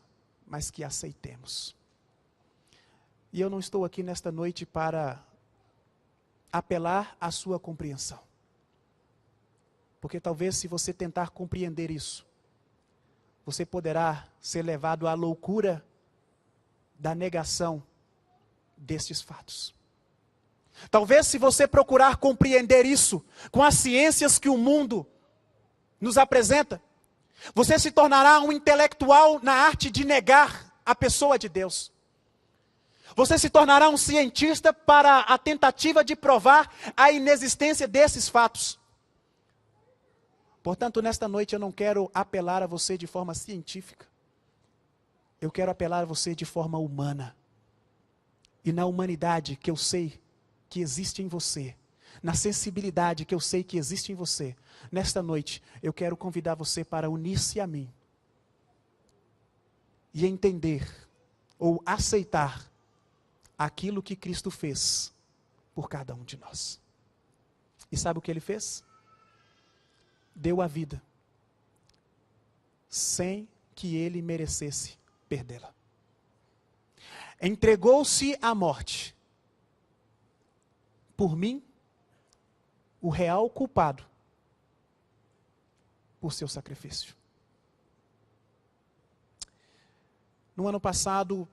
mas que aceitemos. E eu não estou aqui nesta noite para apelar à sua compreensão. Porque talvez se você tentar compreender isso, você poderá ser levado à loucura da negação destes fatos. Talvez se você procurar compreender isso com as ciências que o mundo nos apresenta, você se tornará um intelectual na arte de negar a pessoa de Deus. Você se tornará um cientista para a tentativa de provar a inexistência desses fatos. Portanto, nesta noite eu não quero apelar a você de forma científica. Eu quero apelar a você de forma humana. E na humanidade que eu sei que existe em você, na sensibilidade que eu sei que existe em você, nesta noite eu quero convidar você para unir-se a mim e entender ou aceitar aquilo que Cristo fez por cada um de nós. E sabe o que ele fez? Deu a vida, sem que ele merecesse perdê-la. Entregou-se à morte, por mim, o real culpado, por seu sacrifício. No ano passado,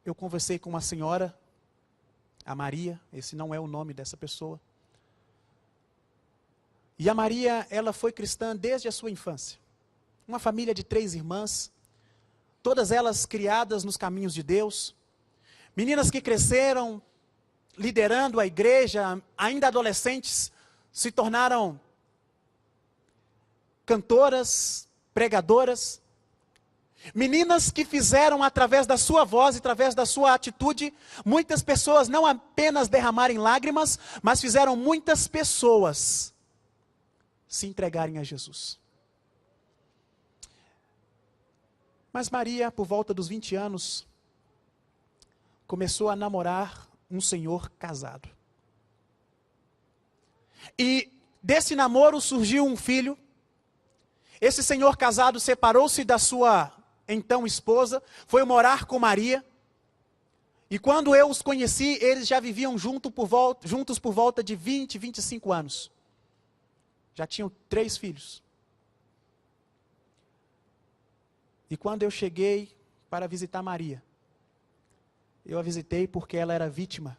eu conversei com uma senhora, a Maria, esse não é o nome dessa pessoa. E a Maria, ela foi cristã desde a sua infância. Uma família de 3 irmãs, todas elas criadas nos caminhos de Deus. Meninas que cresceram liderando a igreja, ainda adolescentes, se tornaram cantoras, pregadoras. Meninas que fizeram através da sua voz, através da sua atitude, muitas pessoas não apenas derramarem lágrimas, mas fizeram muitas pessoas se entregarem a Jesus. Mas Maria, por volta dos 20 anos, começou a namorar um senhor casado. E desse namoro surgiu um filho. Esse senhor casado separou-se da sua então esposa, foi morar com Maria. E quando eu os conheci, eles já viviam juntos por volta de 20, 25 anos. Já tinham 3 filhos. E quando eu cheguei para visitar Maria, Eu a visitei porque ela era vítima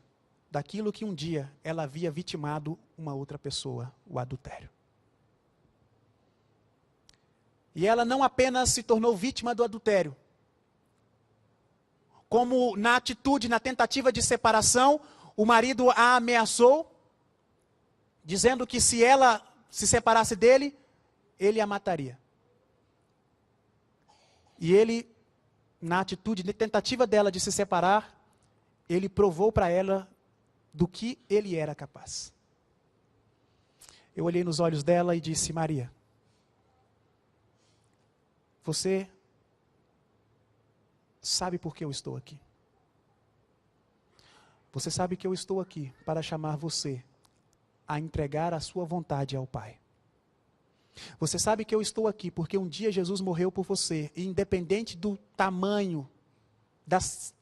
daquilo que um dia ela havia vitimado uma outra pessoa, o adultério. E ela não apenas se tornou vítima do adultério, como na atitude, na tentativa de separação, o marido a ameaçou, dizendo que se ela se separasse dele, ele a mataria. E ele, na atitude, na tentativa dela de se separar, ele provou para ela do que ele era capaz. Eu olhei nos olhos dela e disse: Maria, você sabe por que eu estou aqui? Você sabe que eu estou aqui para chamar você a entregar a sua vontade ao Pai. Você sabe que eu estou aqui porque um dia Jesus morreu por você, e independente do tamanho das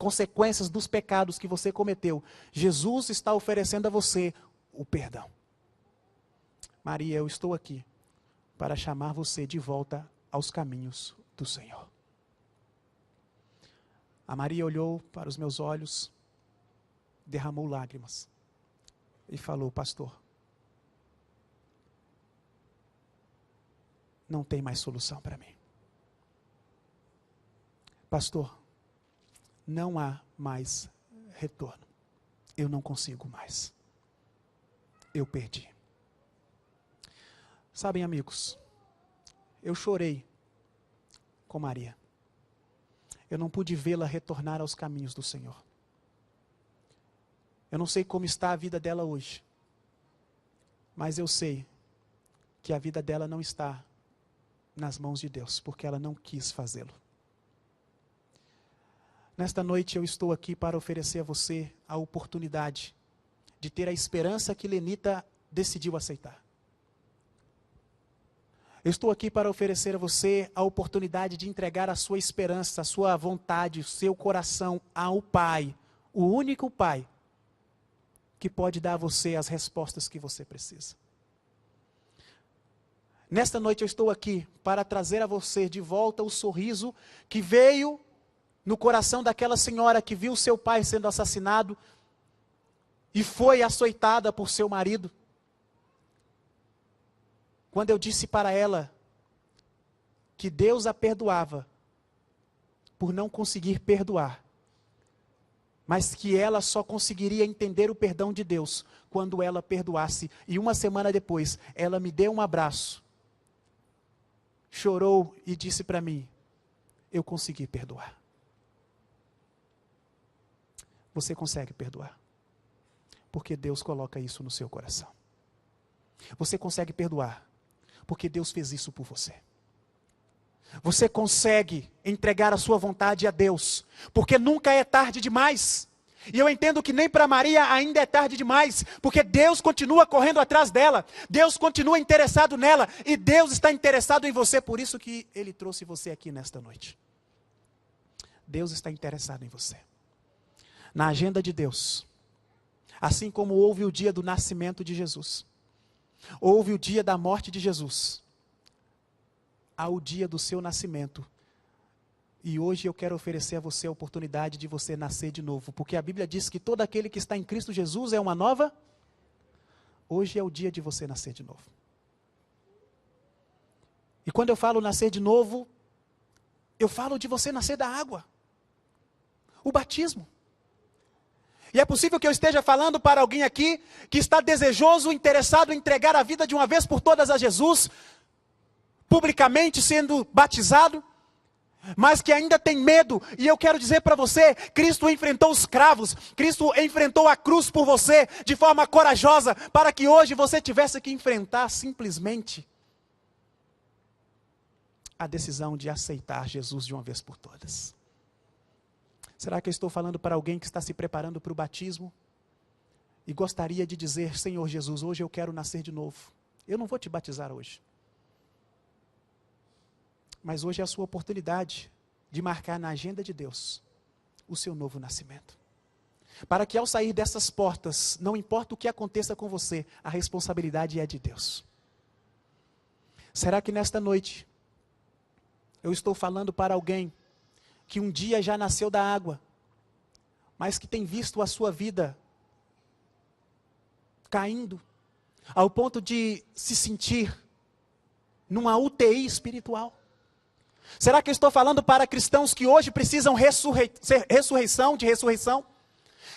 consequências dos pecados que você cometeu, Jesus está oferecendo a você o perdão. Maria, eu estou aqui para chamar você de volta aos caminhos do Senhor. A Maria olhou para os meus olhos, derramou lágrimas e falou: pastor, não tem mais solução para mim. Pastor, não há mais retorno. Eu não consigo mais. Eu perdi. Sabem, amigos, eu chorei com Maria. Eu não pude vê-la retornar aos caminhos do Senhor. Eu não sei como está a vida dela hoje, mas eu sei que a vida dela não está nas mãos de Deus, porque ela não quis fazê-lo. Nesta noite eu estou aqui para oferecer a você a oportunidade de ter a esperança que Lenita decidiu aceitar. Eu estou aqui para oferecer a você a oportunidade de entregar a sua esperança, a sua vontade, o seu coração ao Pai, o único Pai que pode dar a você as respostas que você precisa. Nesta noite eu estou aqui para trazer a você de volta o sorriso que veio no coração daquela senhora que viu seu pai sendo assassinado e foi açoitada por seu marido. Quando eu disse para ela que Deus a perdoava por não conseguir perdoar, mas que ela só conseguiria entender o perdão de Deus quando ela perdoasse. E uma semana depois, ela me deu um abraço, chorou e disse para mim: eu consegui perdoar. Você consegue perdoar, porque Deus coloca isso no seu coração. Você consegue perdoar, porque Deus fez isso por você. Você consegue entregar a sua vontade a Deus, porque nunca é tarde demais. E eu entendo que nem para Maria ainda é tarde demais, porque Deus continua correndo atrás dela, Deus continua interessado nela, e Deus está interessado em você, por isso que Ele trouxe você aqui nesta noite. Deus está interessado em você. Na agenda de Deus, assim como houve o dia do nascimento de Jesus, houve o dia da morte de Jesus, há o dia do seu nascimento. E hoje eu quero oferecer a você a oportunidade de você nascer de novo, porque a Bíblia diz que todo aquele que está em Cristo Jesus é uma nova. Hoje é o dia de você nascer de novo. E quando eu falo nascer de novo, eu falo de você nascer da água, o batismo. E é possível que eu esteja falando para alguém aqui que está desejoso, interessado em entregar a vida de uma vez por todas a Jesus, publicamente sendo batizado, mas que ainda tem medo. E eu quero dizer para você, Cristo enfrentou os cravos, Cristo enfrentou a cruz por você de forma corajosa, para que hoje você tivesse que enfrentar simplesmente a decisão de aceitar Jesus de uma vez por todas. Será que eu estou falando para alguém que está se preparando para o batismo e gostaria de dizer: Senhor Jesus, hoje eu quero nascer de novo. Eu não vou te batizar hoje, mas hoje é a sua oportunidade de marcar na agenda de Deus o seu novo nascimento. Para que ao sair dessas portas, não importa o que aconteça com você, a responsabilidade é de Deus. Será que nesta noite eu estou falando para alguém que um dia já nasceu da água, mas que tem visto a sua vida caindo, ao ponto de se sentir numa UTI espiritual? Será que eu estou falando para cristãos que hoje precisam de ressurreição?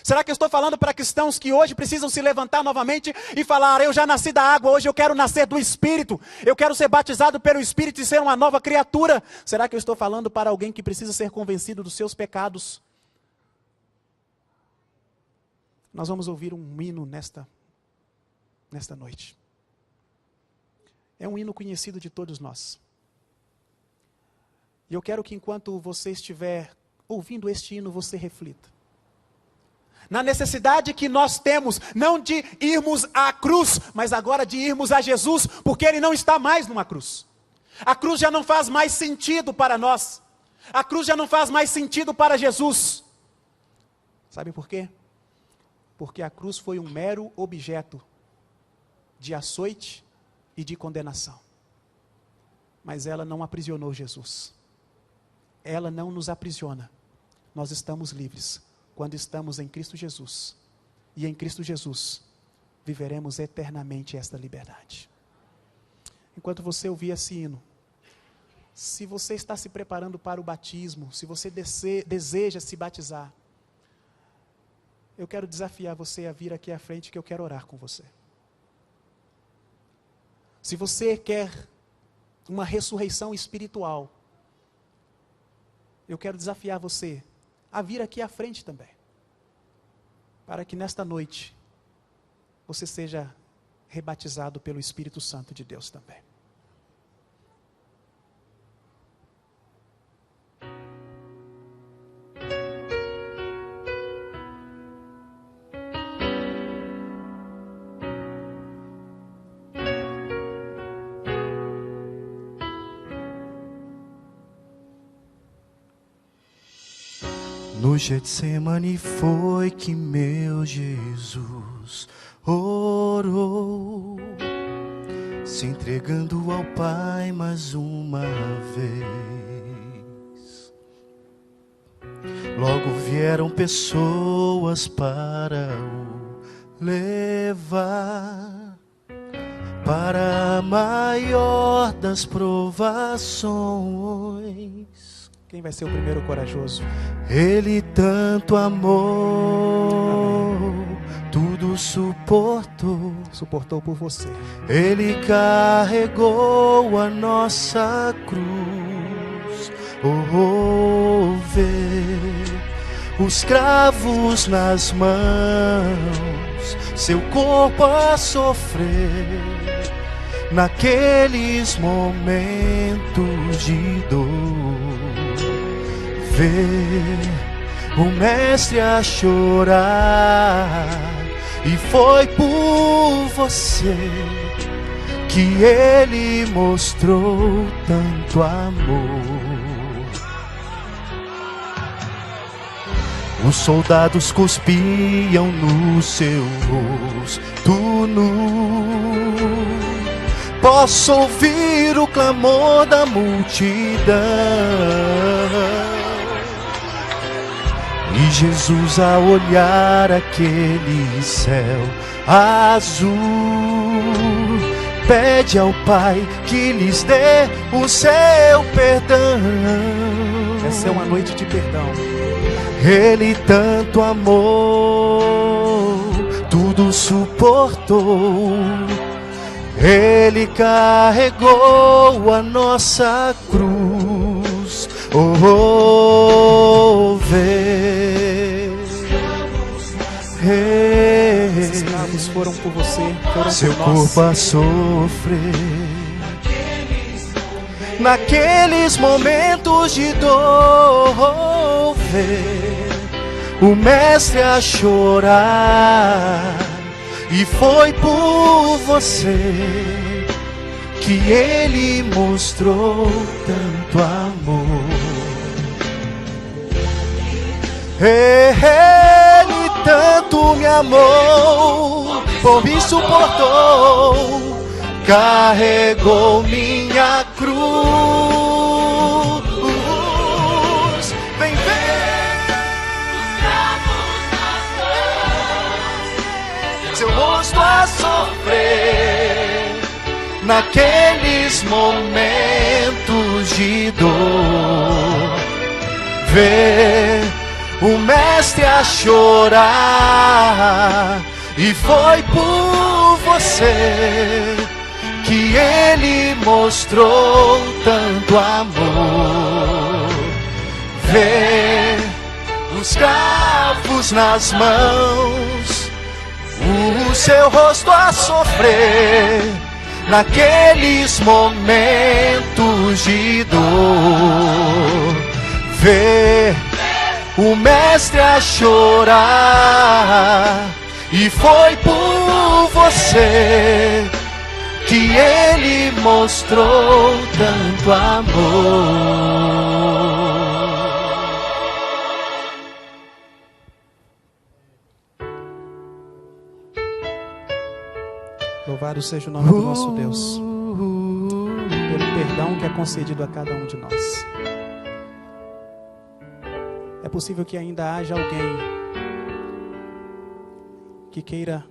Será que eu estou falando para cristãos que hoje precisam se levantar novamente e falar: eu já nasci da água, hoje eu quero nascer do Espírito, eu quero ser batizado pelo Espírito e ser uma nova criatura? Será que eu estou falando para alguém que precisa ser convencido dos seus pecados? Nós vamos ouvir um hino nesta noite. É um hino conhecido de todos nós. E eu quero que enquanto você estiver ouvindo este hino, você reflita na necessidade que nós temos, não de irmos à cruz, mas agora de irmos a Jesus, porque Ele não está mais numa cruz. A cruz já não faz mais sentido para nós. A cruz já não faz mais sentido para Jesus. Sabe por quê? Porque a cruz foi um mero objeto de açoite e de condenação. Mas ela não aprisionou Jesus. Ela não nos aprisiona. Nós estamos livres quando estamos em Cristo Jesus. E em Cristo Jesus viveremos eternamente esta liberdade. Enquanto você ouvir esse hino, se você está se preparando para o batismo, se você deseja se batizar, eu quero desafiar você a vir aqui à frente, que eu quero orar com você. Se você quer uma ressurreição espiritual, eu quero desafiar você a vir aqui à frente também, para que nesta noite você seja rebatizado pelo Espírito Santo de Deus também. No Getsemane foi que meu Jesus orou, se entregando ao Pai mais uma vez. Logo vieram pessoas para o levar para a maior das provações. Quem vai ser o primeiro corajoso? Ele tanto amou, tudo suportou. Suportou por você. Ele carregou a nossa cruz. Vê os cravos nas mãos, seu corpo a sofrer naqueles momentos de dor. Vê o mestre a chorar, e foi por você que ele mostrou tanto amor. Os soldados cuspiam no seu rosto nu. Posso ouvir o clamor da multidão. E Jesus, a olhar aquele céu azul, pede ao Pai que lhes dê o seu perdão. Essa é uma noite de perdão. Ele tanto amou, tudo suportou. Ele carregou a nossa cruz. Vê. Esses escravos foram por você, foram seu por nós. corpo a sofrer naqueles momentos de dor. Vê o mestre a chorar, e foi por você que ele mostrou tanto amor. Ele tanto me amou, por mim suportou, carregou minha cruz. Vem ver a sofrer naqueles momentos de dor. Ver o mestre a chorar, e foi por você que ele mostrou tanto amor. Ver os cravos nas mãos, o seu rosto a sofrer naqueles momentos de dor. Ver o mestre a chorar, e foi por você que ele mostrou tanto amor. Louvado seja o nome do nosso Deus, pelo perdão que é concedido a cada um de nós. É possível que ainda haja alguém que queira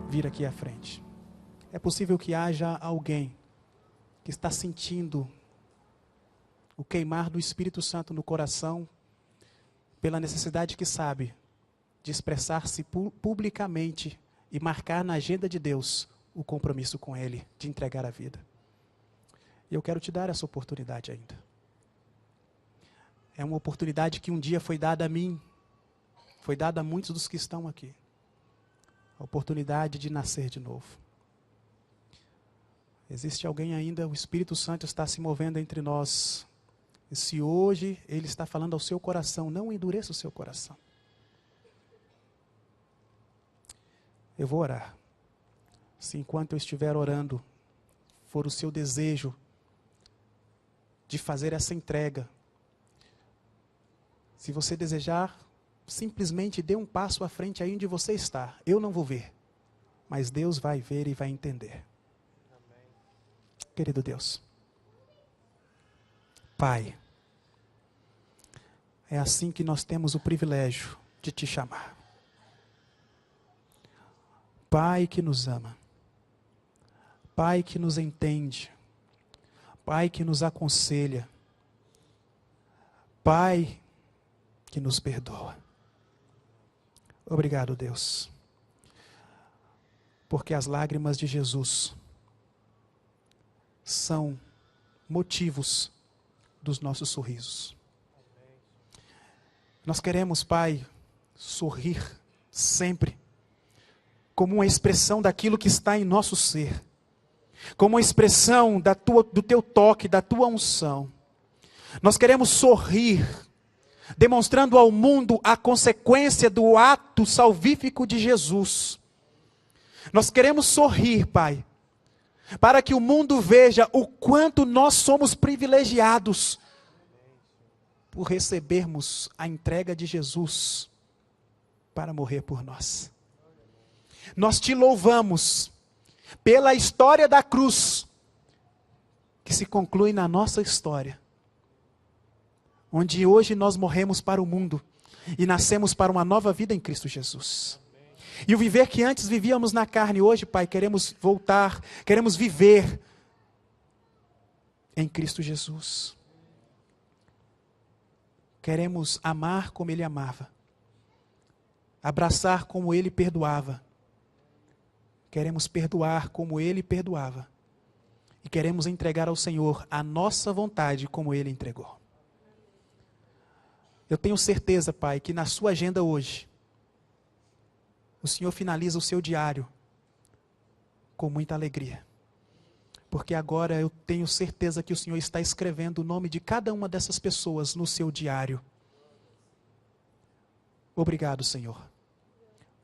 vir aqui à frente. É possível que haja alguém que está sentindo o queimar do Espírito Santo no coração, pela necessidade que sabe de expressar-se publicamente e marcar na agenda de Deus o compromisso com Ele, de entregar a vida. E eu quero te dar essa oportunidade ainda. É uma oportunidade que um dia foi dada a mim, foi dada a muitos dos que estão aqui. A oportunidade de nascer de novo. Existe alguém ainda, o Espírito Santo está se movendo entre nós. E se hoje Ele está falando ao seu coração, não endureça o seu coração. Eu vou orar. Se enquanto eu estiver orando, for o seu desejo de fazer essa entrega, se você desejar, simplesmente dê um passo à frente aí onde você está. Eu não vou ver, mas Deus vai ver e vai entender. Amém. Querido Deus, Pai, é assim que nós temos o privilégio de te chamar. Pai que nos ama, Pai que nos entende, Pai que nos aconselha, Pai que nos perdoa. Obrigado, Deus, porque as lágrimas de Jesus são motivos dos nossos sorrisos. Nós queremos, Pai, sorrir sempre, como uma expressão daquilo que está em nosso ser, como uma expressão do teu toque, da tua unção. Nós queremos sorrir, demonstrando ao mundo a consequência do ato salvífico de Jesus. Nós queremos sorrir, Pai, para que o mundo veja o quanto nós somos privilegiados por recebermos a entrega de Jesus para morrer por nós. Nós te louvamos pela história da cruz, que se conclui na nossa história, onde hoje nós morremos para o mundo e nascemos para uma nova vida em Cristo Jesus. E o viver que antes vivíamos na carne, hoje, Pai, queremos voltar, queremos viver em Cristo Jesus. Queremos amar como Ele amava, abraçar como Ele perdoava, queremos perdoar como Ele perdoava, e queremos entregar ao Senhor a nossa vontade como Ele entregou. Eu tenho certeza, Pai, que na sua agenda hoje, o Senhor finaliza o seu diário com muita alegria. Porque agora eu tenho certeza que o Senhor está escrevendo o nome de cada uma dessas pessoas no seu diário. Obrigado, Senhor,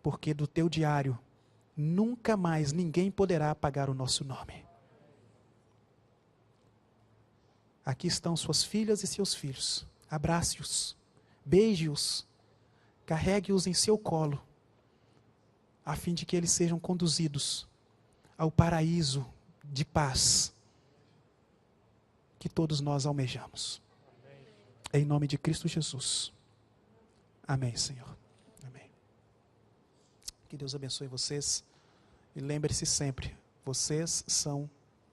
porque do teu diário nunca mais ninguém poderá apagar o nosso nome. Aqui estão suas filhas e seus filhos. Abrace-os, beije-os, carregue-os em seu colo, a fim de que eles sejam conduzidos ao paraíso de paz que todos nós almejamos. Amém. Em nome de Cristo Jesus. Amém, Senhor. Amém. Que Deus abençoe vocês. E lembre-se sempre, vocês são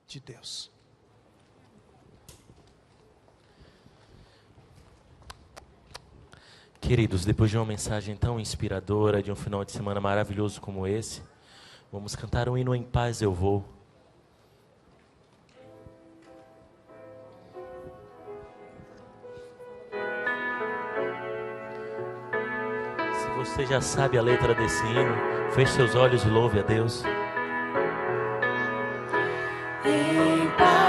de Deus. Queridos, depois de uma mensagem tão inspiradora, de um final de semana maravilhoso como esse, vamos cantar um hino Em Paz Eu Vou. Se você já sabe a letra desse hino, feche seus olhos e louve a Deus. Em paz.